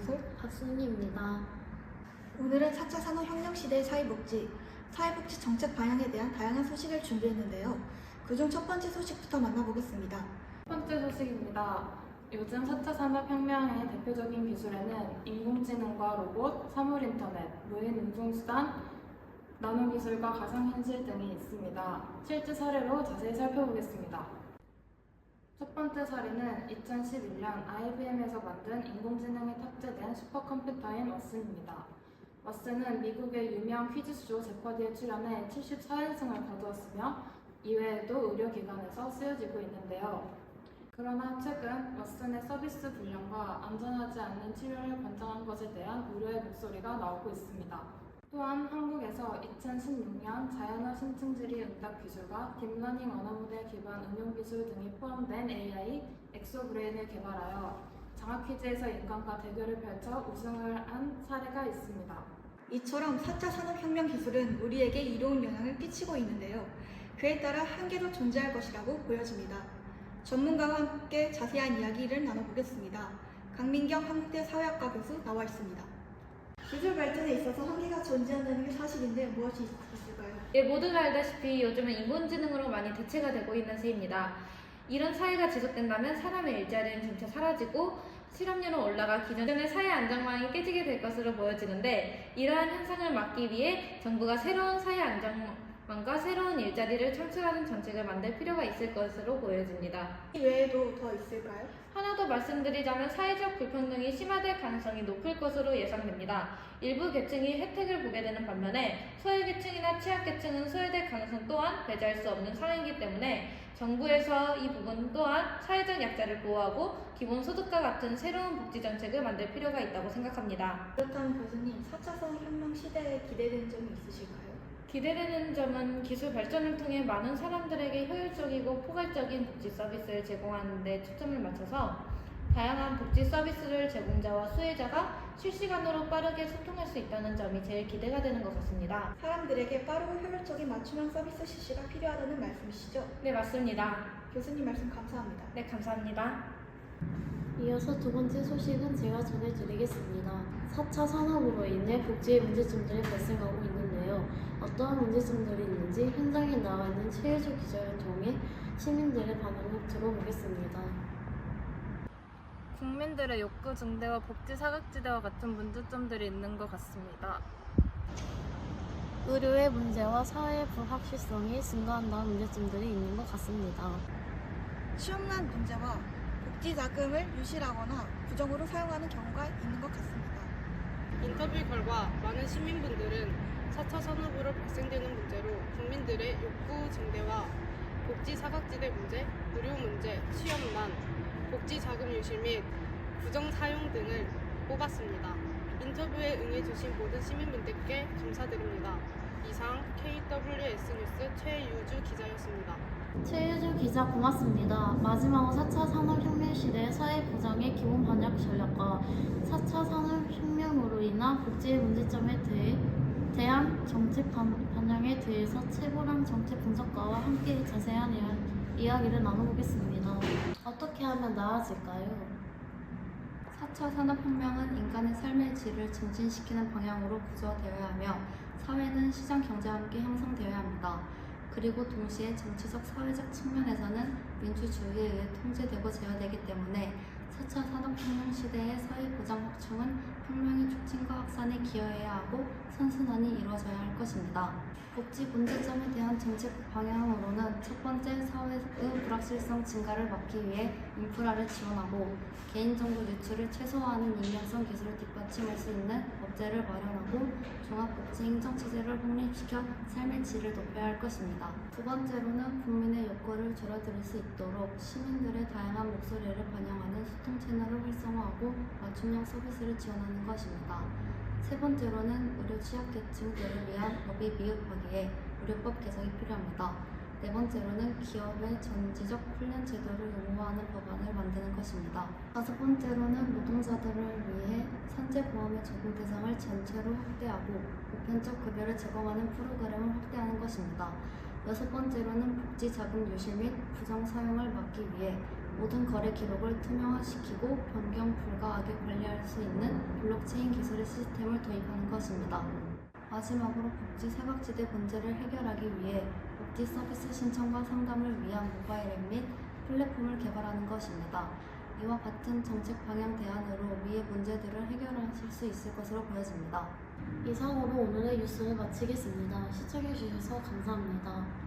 기술 박순희입니다. 오늘은 4차 산업혁명 시대의 사회복지 정책 방향에 대한 다양한 소식을 준비했는데요. 그중 첫 번째 소식부터 만나보겠습니다. 첫 번째 소식입니다. 요즘 4차 산업혁명의 대표적인 기술에는 인공지능과 로봇, 사물인터넷, 무인 운송수단, 나노기술과 가상현실 등이 있습니다. 실제 사례로 자세히 살펴보겠습니다. 첫 번째 사례는 2011년 IBM에서 만든 인공지능에 탑재된 슈퍼컴퓨터인 왓슨입니다. 왓슨은 미국의 유명 퀴즈쇼 제퍼디에 출연해 74연승을 거두었으며 이외에도 의료기관에서 쓰여지고 있는데요. 그러나 최근 왓슨의 서비스 불량과 안전하지 않은 치료를 권장한 것에 대한 우려의 목소리가 나오고 있습니다. 또한 한국에서 2016년 자연어 신층질의 응답 기술과 딥러닝 언어모델 기반 응용 기술 등이 포함된 AI 엑소브레인을 개발하여 장학 퀴즈에서 인간과 대결을 펼쳐 우승을 한 사례가 있습니다. 이처럼 4차 산업혁명 기술은 우리에게 이로운 영향을 끼치고 있는데요. 그에 따라 한계도 존재할 것이라고 보여집니다. 전문가와 함께 자세한 이야기를 나눠보겠습니다. 강민경 한국대 사회학과 교수 나와 있습니다. 기술 발전에 있어서 한계가 존재한다는 게 사실인데 무엇이 있을까요? 모두가 알다시피 요즘은 인공지능으로 많이 대체가 되고 있는 세입니다. 이런 사회가 지속된다면 사람의 일자리는 점차 사라지고 실업률은 올라가 기존의 사회 안정망이 깨지게 될 것으로 보여지는데, 이러한 현상을 막기 위해 정부가 새로운 사회 안정망과 새로운 일자리를 창출하는 정책을 만들 필요가 있을 것으로 보여집니다. 이 외에도 더 있을까요? 하나 더 말씀드리자면 사회적 불평등이 심화될 가능성이 높을 것으로 예상됩니다. 일부 계층이 혜택을 보게 되는 반면에 소외계층이나 취약계층은 소외될 가능성 또한 배제할 수 없는 상황이기 때문에 정부에서 이 부분 또한 사회적 약자를 보호하고 기본소득과 같은 새로운 복지정책을 만들 필요가 있다고 생각합니다. 그렇다면 교수님, 4차 산업혁명 시대에 기대되는 점이 있으실까요? 기대되는 점은 기술 발전을 통해 많은 사람들에게 효율적이고 포괄적인 복지 서비스를 제공하는 데 초점을 맞춰서 다양한 복지 서비스를 제공자와 수혜자가 실시간으로 빠르게 소통할 수 있다는 점이 제일 기대가 되는 것 같습니다. 사람들에게 빠르고 효율적인 맞춤형 서비스 실시가 필요하다는 말씀이시죠? 네, 맞습니다. 교수님 말씀 감사합니다. 네, 감사합니다. 이어서 두 번째 소식은 제가 전해드리겠습니다. 4차 산업으로 인해 복지의 문제점들이 발생하고 있는데요. 어떠한 문제점들이 있는지 현장에 나와 있는 최혜주 기자를 통해 시민들의 반응을 들어보겠습니다. 국민들의 욕구 증대와 복지 사각지대와 같은 문제점들이 있는 것 같습니다. 의료의 문제와 사회의 불확실성이 증가한다는 문제점들이 있는 것 같습니다. 취업난 문제와 복지 자금을 유실하거나 부정으로 사용하는 경우가 있는 것 같습니다. 인터뷰 결과 많은 시민분들은 4차 산업으로 발생되는 문제로 국민들의 욕구 증대와 복지 사각지대 문제, 의료 문제, 취업난, 복지 자금 유실 및 부정 사용 등을 뽑았습니다. 인터뷰에 응해주신 모든 시민분들께 감사드립니다. 이상 KWS 뉴스 최유주 기자였습니다. 최유주 기자 고맙습니다. 마지막으로 4차 산업혁명 시대의 사회보장의 기본 반영 전략과 4차 산업혁명으로 인한 복지의 문제점에 대한 정책 반영에 대해서 최고령 정책 분석가와 함께 자세한 이야기를 나눠보겠습니다. 어떻게 하면 나아질까요? 4차 산업혁명은 인간의 삶의 질을 증진시키는 방향으로 구조되어야 하며 사회는 시장 경제와 함께 형성되어야 합니다. 그리고 동시에 정치적, 사회적 측면에서는 민주주의에 의해 통제되고 제어되기 때문에 4차 산업혁명 시대의 사회보장 확충은 혁명의 촉진과 확산에 기여해야 하고 선순환이 이루어져야 할 것입니다. 복지 문제점에 대한 정책 방향으로는 첫 번째, 사회의 불확실성 증가를 막기 위해 인프라를 지원하고 개인정보 유출을 최소화하는 익명성 기술을 뒷받침할 수 있는 법제를 마련하고 종합복지 행정체제를 확립시켜 삶의 질을 높여야 할 것입니다. 두 번째로는 국민의 욕구를 줄어들 수 있도록 시민들의 다양한 목소리를 반영하는 소통 채널을 활성화하고 맞춤형 서비스를 지원하는 것입니다. 세 번째로는 의료 취약계층들을 위한 법이 미흡하기에 의료법 개정이 필요합니다. 네 번째로는 기업의 전지적 훈련 제도를 의무화하는 법안을 만드는 것입니다. 다섯 번째로는 노동자들을 위해 산재보험의 적용 대상을 전체로 확대하고 보편적 급여를 제공하는 프로그램을 확대하는 것입니다. 여섯 번째로는 복지 자금 유실 및 부정 사용을 막기 위해 모든 거래 기록을 투명화시키고 변경 불가하게 관리할 수 있는 블록체인 기술의 시스템을 도입하는 것입니다. 마지막으로 복지 사각지대 문제를 해결하기 위해 복지 서비스 신청과 상담을 위한 모바일 앱 및 플랫폼을 개발하는 것입니다. 이와 같은 정책 방향 대안으로 위의 문제들을 해결하실 수 있을 것으로 보여집니다. 이상으로 오늘의 뉴스를 마치겠습니다. 시청해주셔서 감사합니다.